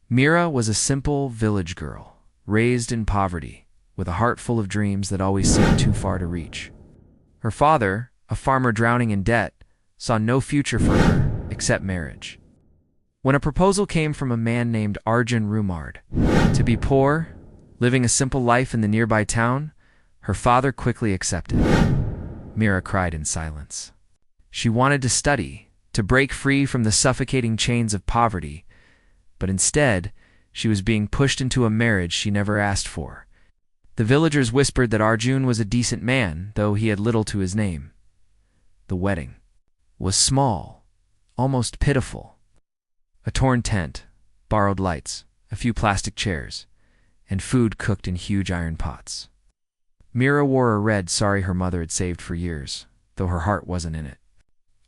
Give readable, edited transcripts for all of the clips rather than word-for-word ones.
Mira was a simple village girl, raised in poverty, with a heart full of dreams that always seemed too far to reach. Her father, a farmer drowning in debt, saw no future for her except marriage. When a proposal came from a man named Arjun Rumard to be poor, living a simple life in the nearby town, her father quickly accepted. Mira cried in silence. She wanted to study, to break free from the suffocating chains of poverty, but instead, she was being pushed into a marriage she never asked for. The villagers whispered that Arjun was a decent man, though he had little to his name. The wedding was small, almost pitiful. A torn tent, borrowed lights, a few plastic chairs, and food cooked in huge iron pots. Mira wore a red sari her mother had saved for years, though her heart wasn't in it.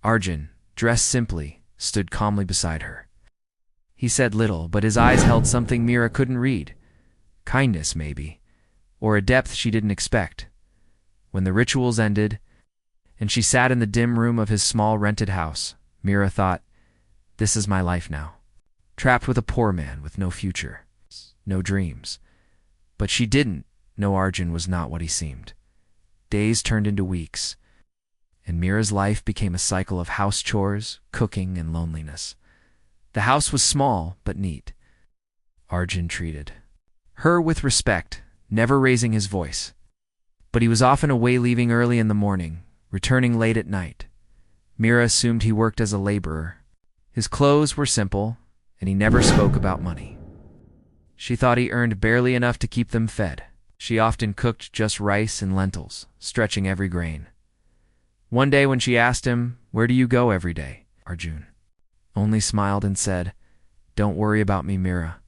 Arjun, dressed simply, stood calmly beside her. He said little, but his eyes held something Mira couldn't read. Kindness, maybe, or a depth she didn't expect. When the rituals ended, and she sat in the dim room of his small rented house, Mira thought, "This is my life now." Trapped with a poor man with no future, no dreams. But she didn't know Arjun was not what he seemed. Days turned into weeks, and Mira's life became a cycle of house chores, cooking, and loneliness. The house was small, but neat. Arjun treated her with respect, never raising his voice. But he was often away, leaving early in the morning, returning late at night. Mira assumed he worked as a laborer. His clothes were simple, and he never spoke about money. She thought he earned barely enough to keep them fed. She often cooked just rice and lentils, stretching every grain. One day when she asked him, "Where do you go every day?" Arjun only smiled and said, "Don't worry about me, Mira.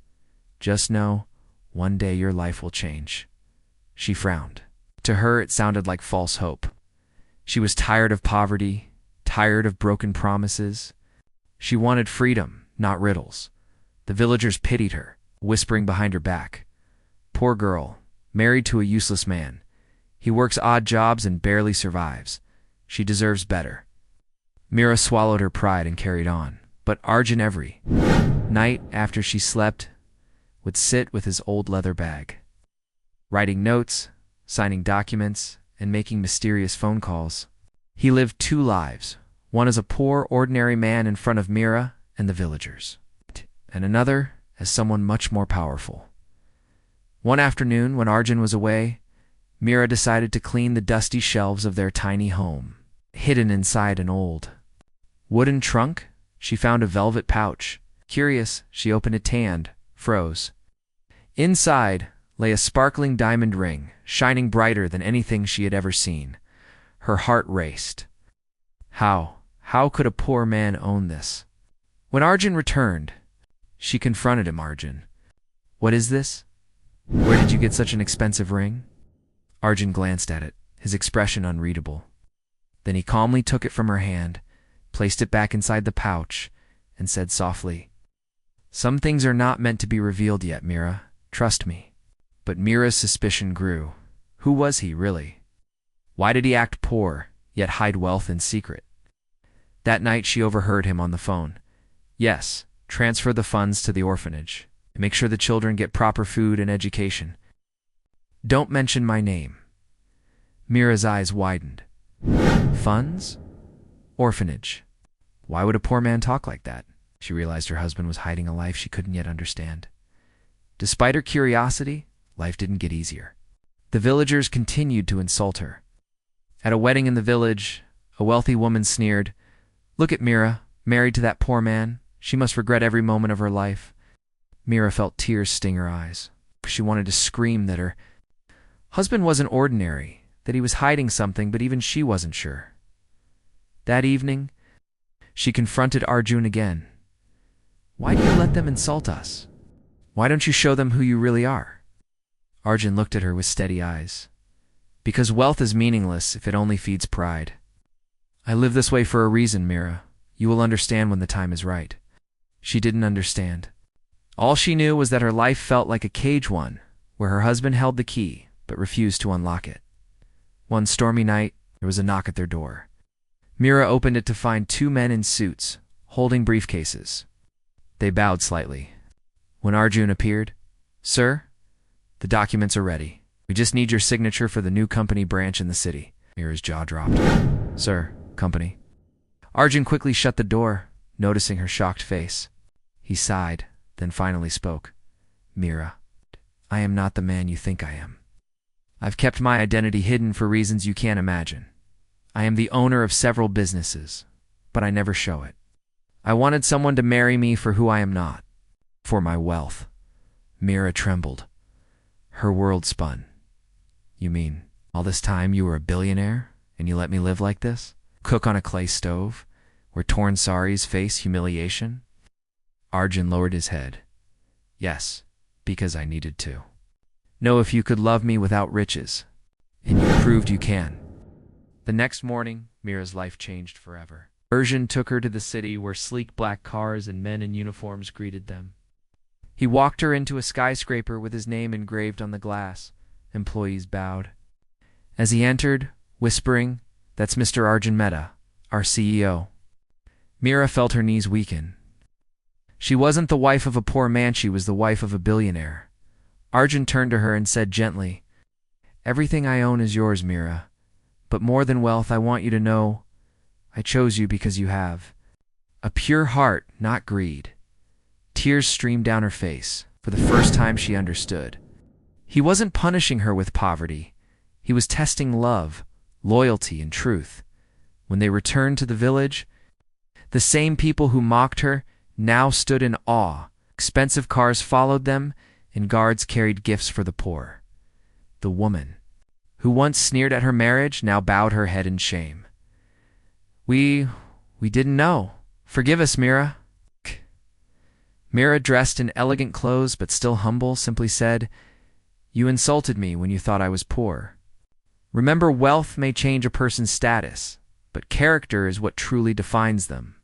Just know, one day your life will change." She frowned. To her, it sounded like false hope. She was tired of poverty, tired of broken promises. She wanted freedom, not riddles. The villagers pitied her, whispering behind her back, "Poor girl, married to a useless man. He works odd jobs and barely survives. She deserves better." Mira swallowed her pride and carried on. But Arjun every night after she slept would sit with his old leather bag, writing notes, signing documents, and making mysterious phone calls. He lived two lives, one as a poor, ordinary man in front of Mira and the villagers, and another as someone much more powerful. One afternoon, when Arjun was away, Mira decided to clean the dusty shelves of their tiny home. Hidden inside an old wooden trunk, she found a velvet pouch. Curious, she opened it and froze. Inside lay a sparkling diamond ring, shining brighter than anything she had ever seen. Her heart raced. How could a poor man own this? When Arjun returned, she confronted him. "Arjun, what is this? Where did you get such an expensive ring?" Arjun glanced at it, his expression unreadable. Then he calmly took it from her hand, placed it back inside the pouch, and said softly, "Some things are not meant to be revealed yet, Mira. Trust me." But Mira's suspicion grew. Who was he, really? Why did he act poor, yet hide wealth in secret? That night she overheard him on the phone. "Yes, transfer the funds to the orphanage. Make sure the children get proper food and education. Don't mention my name." Mira's eyes widened. Funds? Orphanage. Why would a poor man talk like that? She realized her husband was hiding a life she couldn't yet understand. Despite her curiosity, life didn't get easier. The villagers continued to insult her. At a wedding in the village, a wealthy woman sneered, "Look at Mira, married to that poor man. She must regret every moment of her life." Mira felt tears sting her eyes. She wanted to scream that her husband wasn't ordinary, that he was hiding something, but even she wasn't sure. That evening, she confronted Arjun again. "Why do you let them insult us? Why don't you show them who you really are?" Arjun looked at her with steady eyes. "Because wealth is meaningless if it only feeds pride. I live this way for a reason, Mira. You will understand when the time is right." She didn't understand. All she knew was that her life felt like a cage one, where her husband held the key, but refused to unlock it. One stormy night, there was a knock at their door. Mira opened it to find two men in suits, holding briefcases. They bowed slightly. When Arjun appeared, "Sir, the documents are ready. We just need your signature for the new company branch in the city." Mira's jaw dropped. "Sir, company." Arjun quickly shut the door, noticing her shocked face. He sighed, then finally spoke. "Mira, I am not the man you think I am. I've kept my identity hidden for reasons you can't imagine. I am the owner of several businesses, but I never show it. I wanted someone to marry me for who I am not, for my wealth." Mira trembled. Her world spun. "You mean, all this time you were a billionaire, and you let me live like this? Cook on a clay stove, where torn saris face humiliation?" Arjun lowered his head. "Yes, because I needed to. Know if you could love me without riches, and you proved you can." The next morning, Mira's life changed forever. Arjun took her to the city where sleek black cars and men in uniforms greeted them. He walked her into a skyscraper with his name engraved on the glass. Employees bowed. As he entered, whispering, "That's Mr. Arjun Mehta, our CEO." Mira felt her knees weaken. She wasn't the wife of a poor man, she was the wife of a billionaire. Arjun turned to her and said gently, "Everything I own is yours, Mira. But more than wealth, I want you to know I chose you because you have a pure heart, not greed." Tears streamed down her face. For the first time she understood. He wasn't punishing her with poverty. He was testing love, loyalty, and truth. When they returned to the village, the same people who mocked her now stood in awe. Expensive cars followed them, and guards carried gifts for the poor. The woman, who once sneered at her marriage, now bowed her head in shame. We didn't know. Forgive us, Mira." Mira, dressed in elegant clothes but still humble, simply said, "You insulted me when you thought I was poor. Remember, wealth may change a person's status, but character is what truly defines them."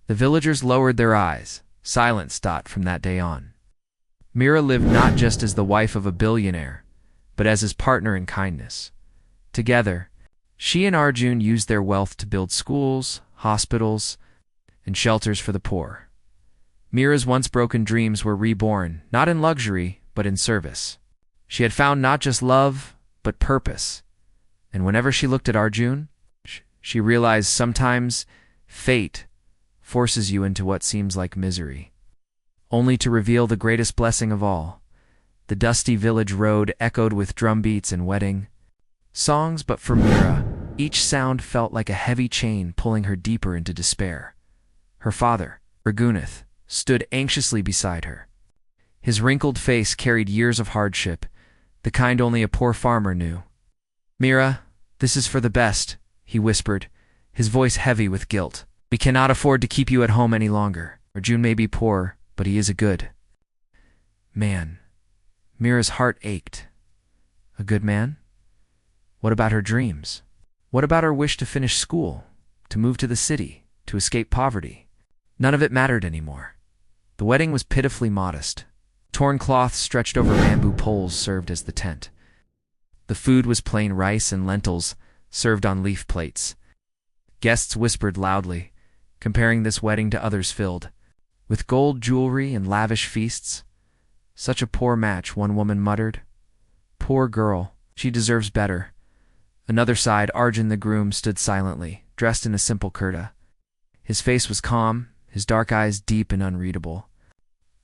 The villagers lowered their eyes, silenced from that day on. Mira lived not just as the wife of a billionaire, but as his partner in kindness. Together, she and Arjun used their wealth to build schools, hospitals, and shelters for the poor. Mira's once broken dreams were reborn, not in luxury, but in service. She had found not just love, but purpose. And whenever she looked at Arjun, she realized sometimes fate forces you into what seems like misery, only to reveal the greatest blessing of all. The dusty village road echoed with drumbeats and wedding songs, but for Mira, each sound felt like a heavy chain pulling her deeper into despair. Her father, Raghunath, stood anxiously beside her. His wrinkled face carried years of hardship, the kind only a poor farmer knew. "Mira, this is for the best," he whispered, his voice heavy with guilt. "We cannot afford to keep you at home any longer. Arjun may be poor, but he is a good man." Mira's heart ached. A good man? What about her dreams? What about her wish to finish school, to move to the city, to escape poverty? None of it mattered anymore. The wedding was pitifully modest. Torn cloths stretched over bamboo poles served as the tent. The food was plain rice and lentils served on leaf plates. Guests whispered loudly, comparing this wedding to others filled with gold jewelry and lavish feasts. "Such a poor match," one woman muttered. "Poor girl, she deserves better." Another side, Arjun the groom stood silently, dressed in a simple kurta. His face was calm, his dark eyes deep and unreadable.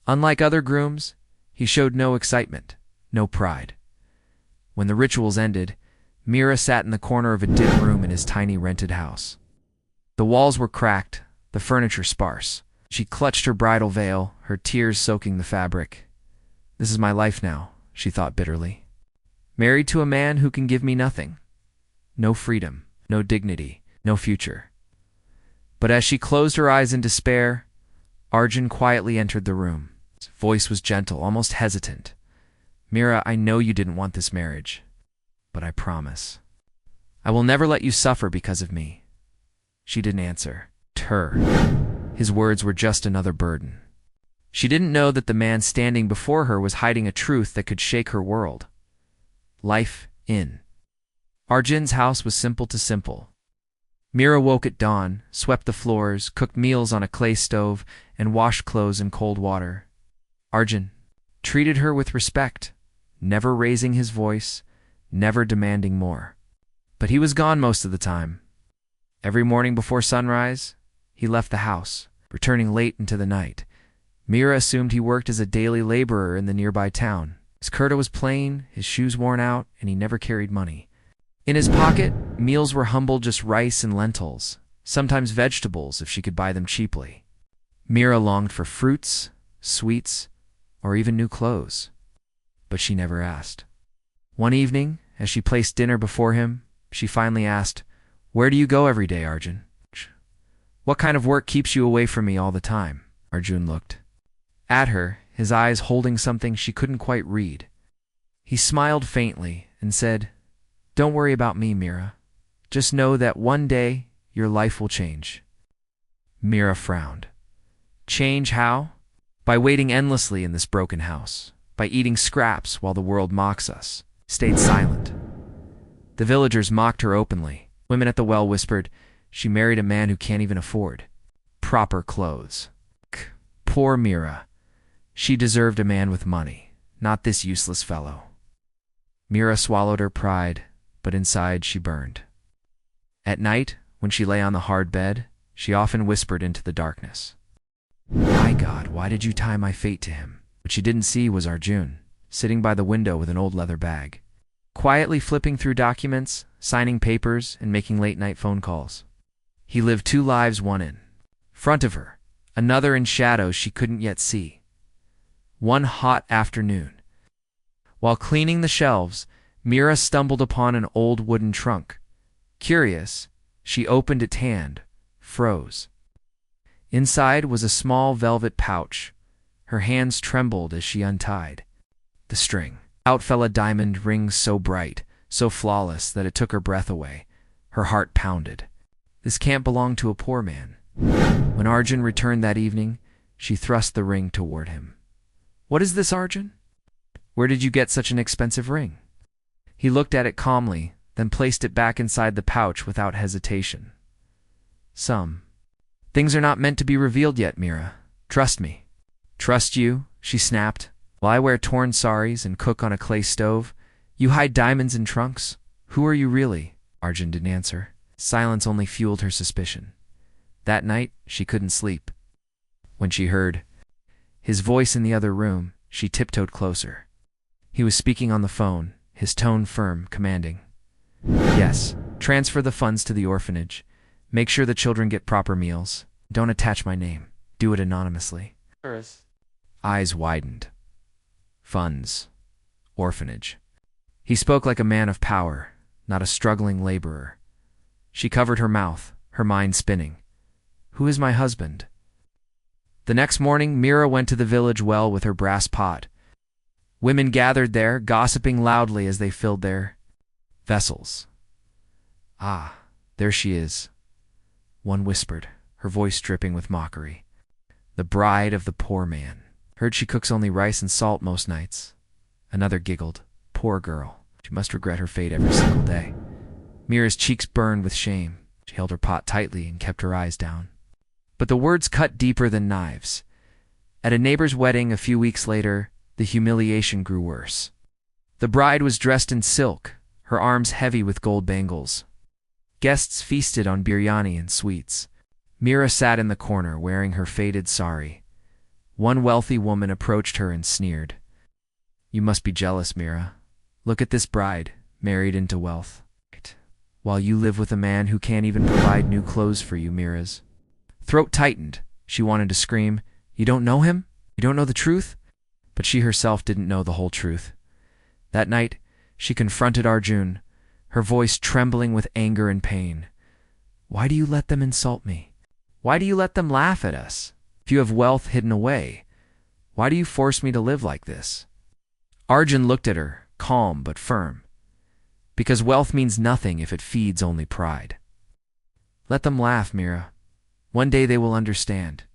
Unlike other grooms, he showed no excitement, no pride. When the rituals ended, Mira sat in the corner of a dim room in his tiny rented house. The walls were cracked, the furniture sparse. She clutched her bridal veil, her tears soaking the fabric. "This is my life now," she thought bitterly. "Married to a man who can give me nothing. No freedom, no dignity, no future." But as she closed her eyes in despair, Arjun quietly entered the room. His voice was gentle, almost hesitant. "Mira, I know you didn't want this marriage, but I promise I will never let you suffer because of me." She didn't answer. His words were just another burden. She didn't know that the man standing before her was hiding a truth that could shake her world. Life in Arjun's house was simple. Mira woke at dawn, swept the floors, cooked meals on a clay stove, and washed clothes in cold water. Arjun treated her with respect, never raising his voice, never demanding more. But he was gone most of the time. Every morning before sunrise, he left the house, returning late into the night. Mira assumed he worked as a daily laborer in the nearby town. His kurta was plain, his shoes worn out, and he never carried money. In his pocket, meals were humble, just rice and lentils, sometimes vegetables if she could buy them cheaply. Mira longed for fruits, sweets, or even new clothes, but she never asked. One evening, as she placed dinner before him, she finally asked, "Where do you go every day, Arjun? What kind of work keeps you away from me all the time?" Arjun looked at her, his eyes holding something she couldn't quite read. He smiled faintly and said, "Don't worry about me, Mira. Just know that one day your life will change." Mira frowned. Change how? By waiting endlessly in this broken house, by eating scraps while the world mocks us. Stayed silent. The villagers mocked her openly. Women at the well whispered, "She married a man who can't even afford proper clothes." Poor Mira. She deserved a man with money, not this useless fellow. Mira swallowed her pride, but inside she burned. At night, when she lay on the hard bed, she often whispered into the darkness, "My God, why did you tie my fate to him?" What she didn't see was Arjun, sitting by the window with an old leather bag, quietly flipping through documents, signing papers, and making late-night phone calls. He lived two lives, one in front of her, another in shadows she couldn't yet see. One hot afternoon, while cleaning the shelves, Mira stumbled upon an old wooden trunk. Curious, she opened its hand, froze. Inside was a small velvet pouch. Her hands trembled as she untied the string. Out fell a diamond ring so bright, so flawless that it took her breath away. Her heart pounded. This can't belong to a poor man. When Arjun returned that evening, she thrust the ring toward him. "What is this, Arjun? Where did you get such an expensive ring?" He looked at it calmly, then placed it back inside the pouch without hesitation. "Some things are not meant to be revealed yet, Mira. Trust me." "Trust you?" she snapped. "While I wear torn saris and cook on a clay stove, you hide diamonds in trunks? Who are you really?" Arjun didn't answer. Silence only fueled her suspicion. That night, she couldn't sleep. When she heard his voice in the other room, she tiptoed closer. He was speaking on the phone, his tone firm, commanding. "Yes, transfer the funds to the orphanage. Make sure the children get proper meals. Don't attach my name. Do it anonymously." Eyes widened. Funds. Orphanage. He spoke like a man of power, not a struggling laborer. She covered her mouth, her mind spinning. Who is my husband? The next morning, Mira went to the village well with her brass pot. Women gathered there, gossiping loudly as they filled their vessels. "Ah, there she is," one whispered, her voice dripping with mockery. "The bride of the poor man. Heard she cooks only rice and salt most nights." Another giggled. "Poor girl. She must regret her fate every single day." Mira's cheeks burned with shame. She held her pot tightly and kept her eyes down. But the words cut deeper than knives. At a neighbor's wedding a few weeks later, the humiliation grew worse. The bride was dressed in silk, her arms heavy with gold bangles. Guests feasted on biryani and sweets. Mira sat in the corner wearing her faded sari. One wealthy woman approached her and sneered. "You must be jealous, Mira. Look at this bride, married into wealth, while you live with a man who can't even provide new clothes for you." Mira's throat tightened. She wanted to scream, "You don't know him? You don't know the truth?" But she herself didn't know the whole truth. That night, she confronted Arjun, her voice trembling with anger and pain. "Why do you let them insult me? Why do you let them laugh at us? If you have wealth hidden away, why do you force me to live like this?" Arjun looked at her, calm but firm. "Because wealth means nothing if it feeds only pride. Let them laugh, Mira. One day they will understand.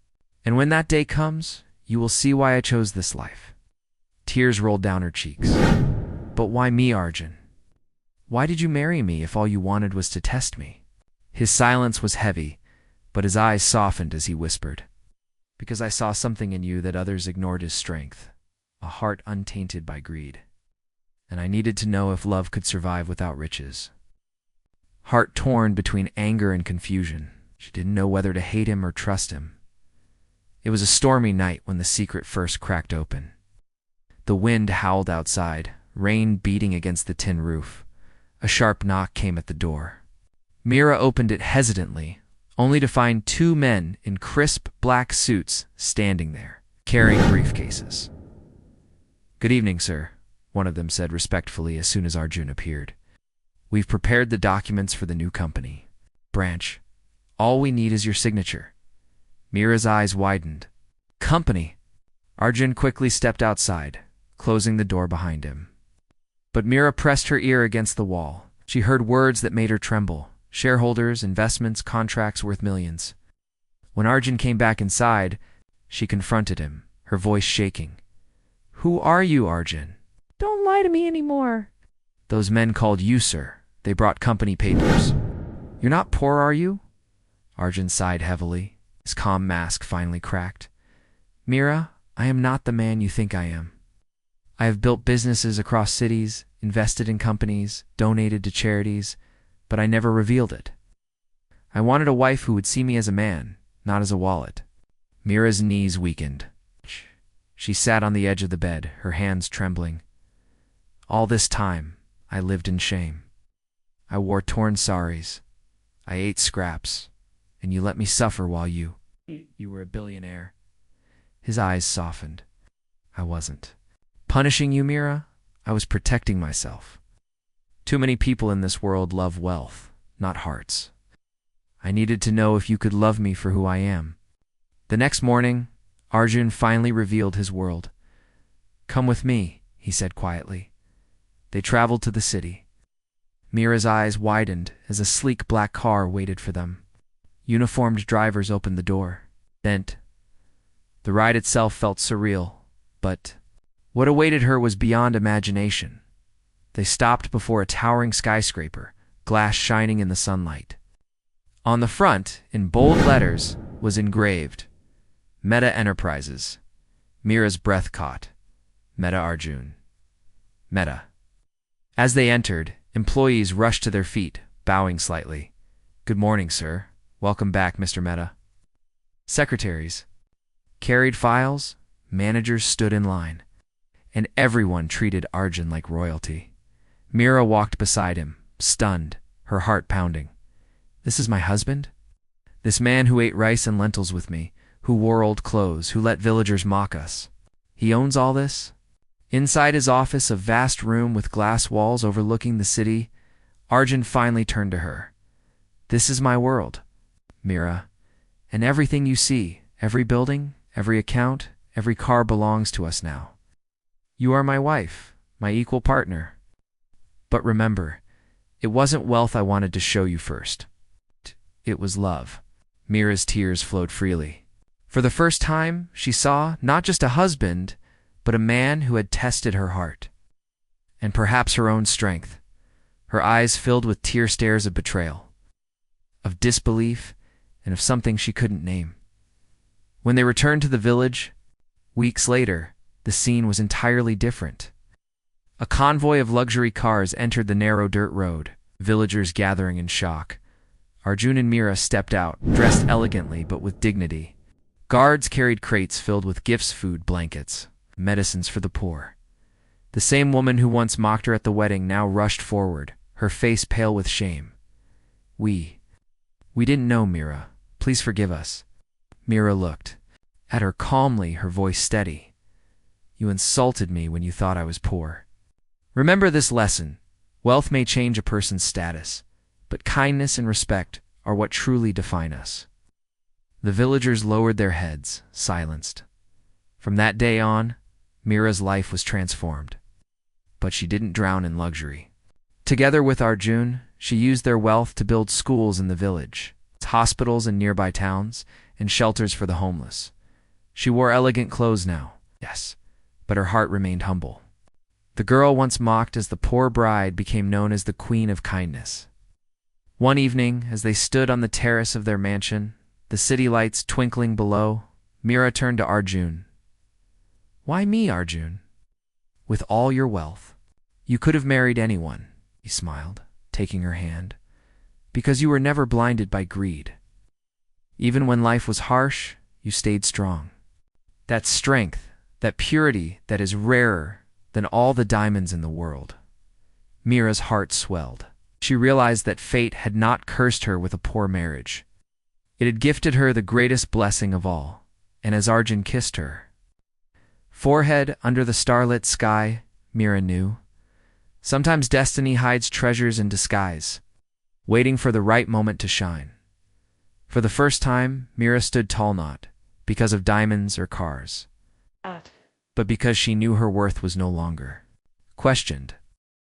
And when that day comes, you will see why I chose this life." Tears rolled down her cheeks. "But why me, Arjun? Why did you marry me if all you wanted was to test me?" His silence was heavy, but his eyes softened as he whispered, "Because I saw something in you that others ignored as strength." a heart untainted by greed. And I needed to know if love could survive without riches. Heart torn between anger and confusion, she didn't know whether to hate him or trust him. It was a stormy night when the secret first cracked open. The wind howled outside, rain beating against the tin roof. A sharp knock came at the door. Mira opened it hesitantly, only to find two men in crisp black suits standing there, carrying briefcases. "Good evening, sir," one of them said respectfully as soon as Arjun appeared. "We've prepared the documents for the new company. Branch. All we need is your signature." Mira's eyes widened. "Company?" Arjun quickly stepped outside, closing the door behind him. But Mira pressed her ear against the wall. She heard words that made her tremble. Shareholders, investments, contracts worth millions. When Arjun came back inside, she confronted him, her voice shaking. "Who are you, Arjun?" Don't lie to me anymore. "Those men called you, sir. They brought company papers." "You're not poor, are you?" Arjun sighed heavily. His calm mask finally cracked. "Mira, I am not the man you think I am. I have built businesses across cities, invested in companies, donated to charities, but I never revealed it. I wanted a wife who would see me as a man, not as a wallet." Mira's knees weakened. She sat on the edge of the bed, her hands trembling. "All this time, I lived in shame. I wore torn saris. I ate scraps, and you let me suffer while you were a billionaire." His eyes softened. "I wasn't punishing you, Mira. I was protecting myself. Too many people in this world love wealth, not hearts. I needed to know if you could love me for who I am." The next morning, Arjun finally revealed his world. "Come with me," he said quietly. They traveled to the city. Mira's eyes widened as a sleek black car waited for them. Uniformed drivers opened the door. The ride itself felt surreal, but what awaited her was beyond imagination. They stopped before a towering skyscraper, glass shining in the sunlight. On the front, in bold letters, was engraved, "Meta Enterprises." Mira's breath caught. Meta Arjun. Meta. As they entered, employees rushed to their feet, bowing slightly. "Good morning, sir. Welcome back, Mr. Meta." Secretaries carried files, managers stood in line, and everyone treated Arjun like royalty. Mira walked beside him, stunned, her heart pounding. "This is my husband? This man who ate rice and lentils with me, who wore old clothes, who let villagers mock us. He owns all this?" Inside his office, a vast room with glass walls overlooking the city, Arjun finally turned to her. "This is my world, Mira, and everything you see, every building, every account, every car belongs to us now. You are my wife, my equal partner. But remember, it wasn't wealth I wanted to show you first. It was love." Mira's tears flowed freely. For the first time, she saw not just a husband, but a man who had tested her heart, and perhaps her own strength. Her eyes filled with tear stares of betrayal, of disbelief, and of something she couldn't name. When they returned to the village, weeks later, the scene was entirely different. A convoy of luxury cars entered the narrow dirt road, villagers gathering in shock. Arjun and Mira stepped out, dressed elegantly but with dignity. Guards carried crates filled with gifts, food, blankets, medicines for the poor. The same woman who once mocked her at the wedding now rushed forward, her face pale with shame. We didn't know, Mira. Please forgive us." Mira looked at her calmly, her voice steady. "You insulted me when you thought I was poor. Remember this lesson. Wealth may change a person's status, but kindness and respect are what truly define us." The villagers lowered their heads, silenced. From that day on, Mira's life was transformed. But she didn't drown in luxury. Together with Arjun, she used their wealth to build schools in the village, hospitals in nearby towns, and shelters for the homeless. She wore elegant clothes now, yes, but her heart remained humble. The girl once mocked as the poor bride became known as the Queen of Kindness. One evening, as they stood on the terrace of their mansion, the city lights twinkling below, Mira turned to Arjun. "Why me, Arjun? with all your wealth. You could have married anyone, he smiled, taking her hand, because you were never blinded by greed. Even when life was harsh, you stayed strong. That strength, that purity that is rarer than all the diamonds in the world. Mira's heart swelled. She realized that fate had not cursed her with a poor marriage. It had gifted her the greatest blessing of all, and as Arjun kissed her forehead under the starlit sky, Mira knew. Sometimes destiny hides treasures in disguise, waiting for the right moment to shine. For the first time, Mira stood tall not because of diamonds or cars, but because she knew her worth was no longer questioned.